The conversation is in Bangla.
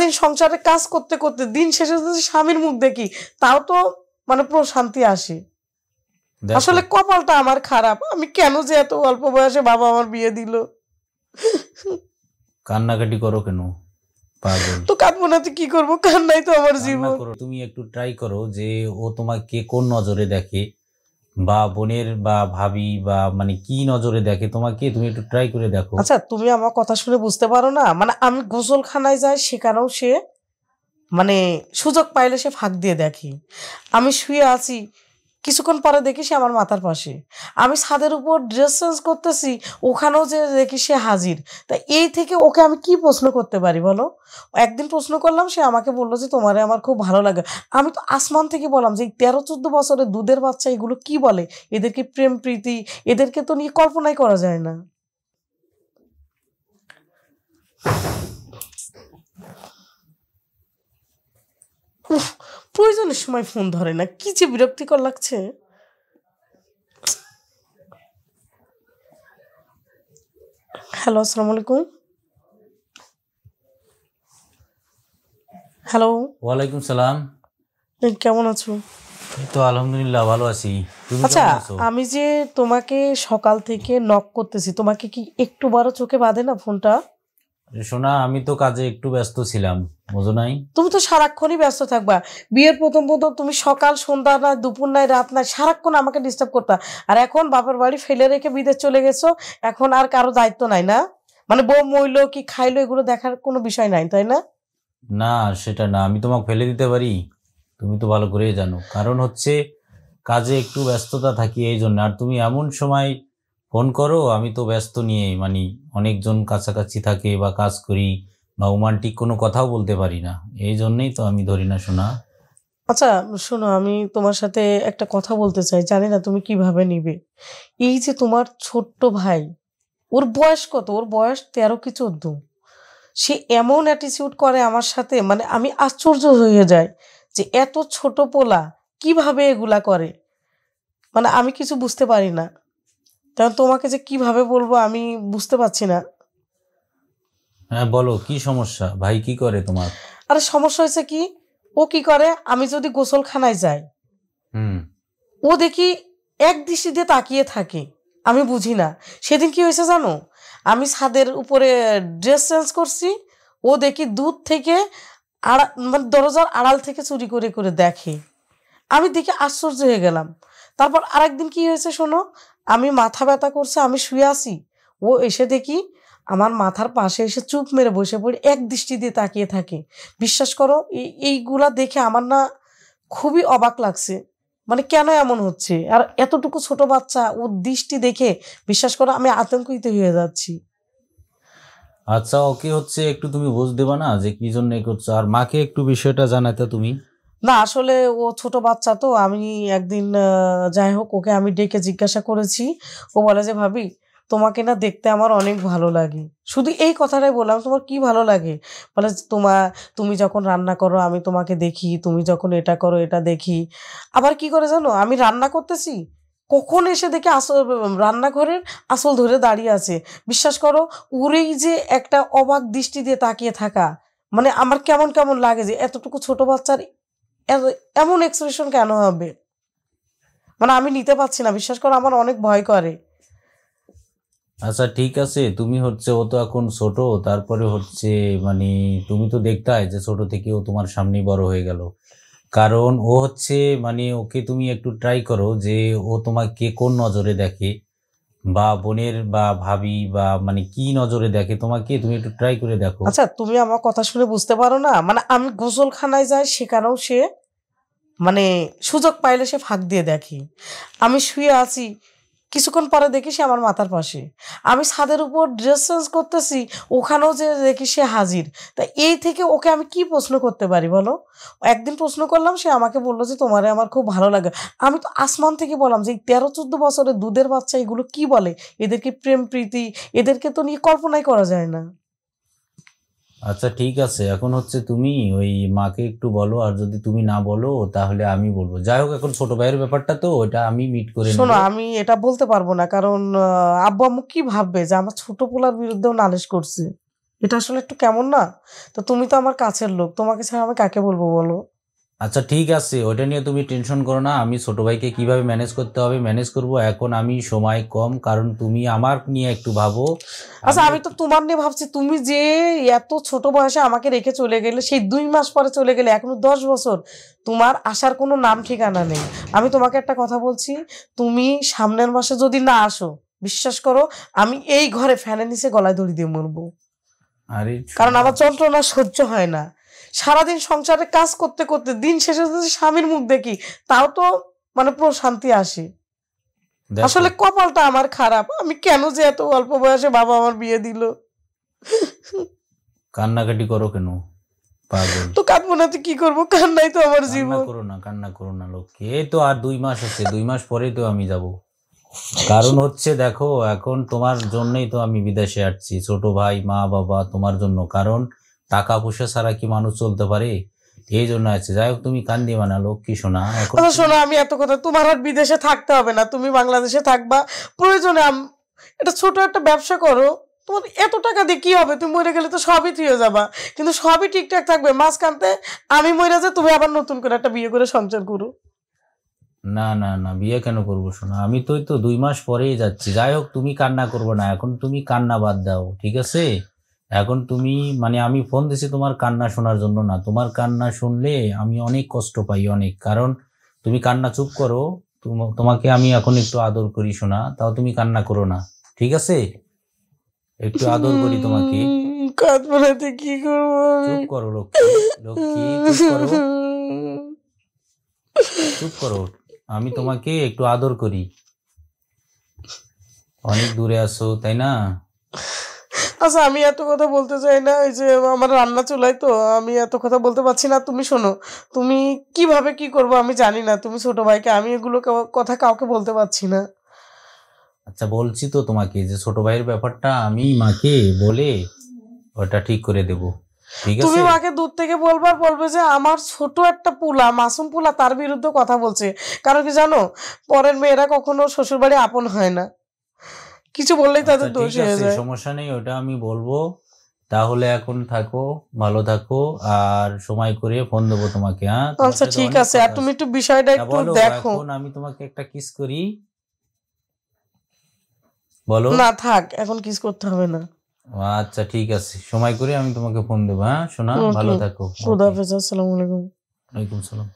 সারাদিন সংসারে কাজ করতে করতে দিন শেষে যদি স্বামীর মুখ দেখি তাও তো মানে প্রশান্তি আসে। আসলে কপালটা আমার খারাপ, আমি কেন যে এত অল্প বয়সে বাবা আমার বিয়ে দিল। কান্নাকাটি করো কেন? পাগল তো কাঁদবো না তো কি করবো, কান্নাই তো আমার জীবন। তুমি একটু ট্রাই করো যে ও তোমাকে কোন নজরে দেখে, বা বোনের বা ভাবি বা মানে কি নজরে দেখে তোমাকে, তুমি একটু ট্রাই করে দেখো। আচ্ছা তুমি আমার কথা শুনে বুঝতে পারো না? মানে আমি গোসলখানায় যাই সেখানেও সে মানে সুযোগ পাইলে সে ফাঁক দিয়ে দেখে। আমি শুয়ে আছি, কিছুক্ষণ পরে দেখি সে আমার মাথার পাশে। আমি ছাদের উপর ড্রেস চেঞ্জ করতেছি, ওখানেও যে দেখি সে হাজির। তা এই থেকে ওকে আমি কি প্রশ্ন করতে পারি বলো? একদিন প্রশ্ন করলাম, সে আমাকে বললো যে তোমারে আমার খুব ভালো লাগে। আমি তো আসমান থেকে বললাম যে এই 13-14 বছরের দুধের বাচ্চা এগুলো কি বলে, এদেরকে প্রেম প্রীতি, এদেরকে তো নিয়ে কল্পনাই করা যায় না। প্রয়োজনের সময় ফোন ধরে না, কি যে বিরক্তিকর লাগছে। হ্যালো, আসসালামু আলাইকুম। হ্যালো। ওয়ালাইকুম সালাম। কেমন আছো? এই তো আলহামদুলিল্লাহ ভালো আছি। আচ্ছা আমি যে তোমাকে সকাল থেকে নক করতেছি, তোমাকে কি একটু বড় চোখে বাঁধে না ফোনটা? শোনা, আমি তো কাজে একটু ব্যস্ত ছিলাম, বুঝো নাই? তুমি তো সারাক্ষণই ব্যস্ত থাকবা। বিয়ের প্রথম প্রথম তুমি সকাল সন্ধ্যা নাই, দুপুর নাই, রাত নাই, সারাক্ষণ আমাকে ডিস্টার্ব করতা। আর এখন বাপের বাড়ি ফেলে রেখে বিদেশ চলে গেছো, এখন আর কারো দায়িত্ব নাই না? মানে বউ মইলো কি খাইলো এগুলো দেখার কোনো বিষয় নাই, তাই না? না সেটা না, আমি তোমাকে ফেলে দিতে পারি? তুমি তো ভালো করেই জানো, কারণ হচ্ছে কাজে একটু ব্যস্ততা থাকি এই জন্য। আর তুমি এমন সময় ফোন করো, আমি তো ব্যস্ত নিয়ে মানে অনেকজন কাছাকাছি থাকে বা কাজ করি, বা রোমান্টিক কোনো কথাও বলতে পারি না, এই জন্যই তো আমি ধরি না শোনা। আচ্ছা শোনো, আমি তোমার সাথে একটা কথা বলতে চাই, জানি না তুমি কিভাবে নিবে। এই যে তোমার ছোট্ট ভাই, ওর বয়স কত? ওর বয়স 13 কি 14। সে এমন অ্যাটিটিউড করে আমার সাথে, মানে আমি আশ্চর্য হয়ে যাই যে এত ছোট পোলা কিভাবে এগুলা করে। মানে আমি কিছু বুঝতে পারি না, কারণ তোমাকে যে কিভাবে বলবো আমি বুঝতে পারছি না। হ্যাঁ বলো, কি সমস্যা? ভাই কি করে তোমার? আরে সমস্যা হয়েছে কি, ও কি করে, আমি যদি গোসলখানায় যাই ও দেখি এক দৃষ্টিতে তাকিয়ে থাকে, আমি বুঝি না। সেদিন কি হয়েছে জানো, আমি ছাদের উপরে ড্রেস চেঞ্জ করছি, ও দেখি দূর থেকে মানে দরজার আড়াল থেকে চুরি করে করে দেখে। আমি দেখে আশ্চর্য হয়ে গেলাম। তারপর আরেকদিন কি হয়েছে শোনো, আমি মাথা ব্যথা করছে, আমি শুয়ে আছি, ও এসে দেখি আমার মাথার পাশে এসে চুপ মেরে বসে পড়ে এক দৃষ্টি দিয়ে তাকিয়ে থাকে। বিশ্বাস করো এইগুলা দেখে আমার না খুবই অবাক লাগছে। মানে কেন এমন হচ্ছে? আর এতটুকু ছোট বাচ্চা, ওর দৃষ্টি দেখে বিশ্বাস করো আমি আতঙ্কিত হয়ে যাচ্ছি। আচ্ছা ওকে হচ্ছে একটু তুমি বুঝ দেবা না যে কি জন্য করছো, আর মাকে একটু বিষয়টা জানাতে তুমি। না আসলে ও ছোট বাচ্চা তো, আমি একদিন যাই হোক ওকে আমি ডেকে জিজ্ঞাসা করেছি। ও বলে যে ভাবি তোমাকে না দেখতে আমার অনেক ভালো লাগে। শুধু এই কথাটাই বললাম, তোমার কি ভালো লাগে? বলে তুমি যখন রান্না করো আমি তোমাকে দেখি, তুমি যখন এটা করো এটা দেখি। আবার কি করে জানো, আমি রান্না করতেছি কখন এসে দেখে রান্নাঘরের আসল ধরে দাঁড়িয়ে আছে। বিশ্বাস করো, ওরেই যে একটা অবাক দৃষ্টি দিয়ে তাকিয়ে থাকা, মানে আমার কেমন কেমন লাগে যে এতটুকু ছোট বাচ্চার এমন এক্সপ্রেশন কেন হবে। মানে আমি নিতে পারছি না, বিশ্বাস করো আমার অনেক ভয় করে। আচ্ছা ঠিক আছে, তুমি হচ্ছে ও তো এখন ছোট, তারপরে হচ্ছে মানে তুমি তো দেখতাই যে ছোট থেকে ও তোমার সামনেই বড় হয়ে গেল। কারণ ও হচ্ছে মানে ওকে তুমি একটু ট্রাই করো যে ও তোমাকে কোন নজরে দেখে, বা বোনের বা ভাবি বা মানে কি নজরে দেখে তোমাকে, তুমি একটু ট্রাই করে দেখো। আচ্ছা তুমি আমার কথা শুনে বুঝতে পারো না? মানে আমি গোসলখানায় যাই সেখানেও সে মানে সুযোগ পাইলে সে ফাঁক দিয়ে দেখে। আমি শুয়ে আছি, কিছুক্ষণ পরে দেখি সে আমার মাথার পাশে। আমি ছাদের উপর ড্রেস চেঞ্জ করতেছি, ওখানেও যে দেখি সে হাজির। তা এই থেকে ওকে আমি কি প্রশ্ন করতে পারি বলো? একদিন প্রশ্ন করলাম, সে আমাকে বললো যে তোমারে আমার খুব ভালো লাগে। আমি তো আসমান থেকে বললাম যে এই 13-14 বছরের দুধের বাচ্চা এগুলো কি বলে, এদেরকে প্রেম প্রীতি, এদেরকে তো নিয়ে কল্পনাই করা যায় না। আচ্ছা ঠিক আছে, এখন হচ্ছে তুমি ওই মাকে একটু বলো, আর যদি তুমি না বলো তাহলে আমি বলবো। যাই হোক, এখন ছোট ভাইয়ের ব্যাপারটা তো ওটা আমি মিট করে নেব। শোনো আমি এটা বলতে পারবো না, কারণ আব্বু আম্মু কি ভাববে যে আমার ছোট পোলার বিরুদ্ধেও নালিশ করছে, এটা আসলে একটু কেমন না? তো তুমি তো আমার কাছের লোক, তোমাকে ছাড়া আমি কাকে বলবো বলো? আচ্ছা ঠিক আছে, ওটা নিয়ে তুমি টেনশন করো না। আমি ছোট ভাইকে কিভাবে ম্যানেজ করতে হবে ম্যানেজ করব। এখন আমি সময় কম, কারণ তুমি আমার নিয়ে একটু ভাবো। আচ্ছা আমি তো তোমার নিয়ে ভাবছি, তুমি যে এত ছোট বয়সে আমাকে রেখে চলে গেলে, সেই 2 মাস পরে চলে গেলে, এখনো 10 বছর তোমার আসার কোনো নাম ঠিকানা নেই। আমি তোমাকে একটা কথা বলছি, তুমি সামনের মাসে যদি না আসো, বিশ্বাস করো আমি এই ঘরে ফ্যানের নিচে গলায় দড়ি দিয়ে মরবো। আরে কারণ আমার যন্ত্রণা সহ্য হয় না। সারাদিন সংসারে কাজ করতে করতে দিন শেষে যদি স্বামীর মুখ দেখি, তাও তো মানে প্রশান্তি আসে। দেখো, আসলে কপালটা আমার খারাপ, আমি কেন যে এত অল্প বয়সে বাবা আমার বিয়ে দিল। কান্নাকাটি করো কেন পাগল? তো কাঁদবো না তো কি করবো, কান্নাই তো আমার কান্না জীবন। করো না, কান্না করো না লক্ষ্মী। এই তো আর 2 মাস আছে, 2 মাস পরেই তো আমি যাব। কারণ হচ্ছে দেখো, এখন তোমার জন্যই তো আমি বিদেশে আসছি, ছোট ভাই মা বাবা তোমার জন্য। কারণ টাকা পয়সা ছাড়া কি মানুষ চলতে পারে? এই জন্য আছে। যাই হোক, তুমি কান্দিবা না লক্ষ্মী সোনা। এখন আচ্ছা শোনো, আমি এত কথা, তোমার আর বিদেশে থাকতে হবে না, তুমি বাংলাদেশে থাকবা। প্রয়োজনে এটা ছোট একটা ব্যবসা করো, তোমার এত টাকা দিয়ে কি হবে? তুমি মরে গেলে তো সবই থুয়ে যাবা, কিন্তু সবই ঠিকঠাক থাকবে। মাঝখানতে আমি মরে যাই, তুমি আবার নতুন করে একটা বিয়ে করে সংসার করো। না না না, বিয়ে কেন করবো সোনা? আমি তো 2 মাস পরেই যাচ্ছি। যাই হোক, তুমি কান্না করবো না। এখন তুমি কান্না বাদ দাও, ঠিক আছে? এখন তুমি মানে আমি ফোন দিছি তোমার কান্না শোনার জন্য না। তোমার কান্না শুনলে আমি অনেক কষ্ট পাই, অনেক। কারণ তুমি কান্না চুপ করো, তোমাকে আমি এখন একটু আদর করি সোনা, তাও তুমি কান্না করো না, ঠিক আছে? একটু আদর করি তোমাকে। কাঁদবো না তো কি করবো আমি? চুপ করো লক্ষ্মী, লক্ষ্মী চুপ করো, চুপ করো। আমি তোমাকে একটু আদর করি। অনেক দূরে আছো তাই না? আচ্ছা আমি এত কথা বলতে চাই না, এই যে আমার রান্না চুলায় তো আমি এত কথা বলতে পারছি না। তুমি শোনো, তুমি কিভাবে কি করবো আমি জানি না, তুমি ছোট ভাইকে, আমি এগুলো কথা কাউকে বলতে পারছি না। আচ্ছা বলছি তো তোমাকে যে ছোট ভাইয়ের ব্যাপারটা আমি মাকে বলে ওটা ঠিক করে দেব, ঠিক তুমি আছে? মাকে দূর থেকে বলবার, বলবে যে আমার ছোট একটা পোলা, মাসুম পোলা, তার বিরুদ্ধে কথা বলছে। কারণ কি জানো, পরের মেয়েরা কখনো শ্বশুর বাড়ি আপন হয় না, কিছু বললেই আচ্ছা তাদের ঠিক দোষ হয়ে আছে, যায়। সমস্যা নেই, ওটা আমি বলবো। তাহলে এখন থাকো, ভালো থাকো, আর সময় করে ফোন দেবো তোমাকে। হ্যাঁ, তোমার আচ্ছা সাথে ঠিক অনেক আছে, আর কথা তুমি আছে। একটু বিষয়টা তা একটু বলো, দেখো। এখন আমি তোমাকে একটা কিস করি, বলো। না থাক, এখন কিস করতে হবে না। আচ্ছা ঠিক আছে, সময় করে আমি তোমাকে ফোন দেবো। হ্যাঁ সোনা, ভালো ওকে, থাকো। খুদা ওকে, হাফেজ, আসসালামু আলাইকুম। ওয়ালাইকুম সালাম।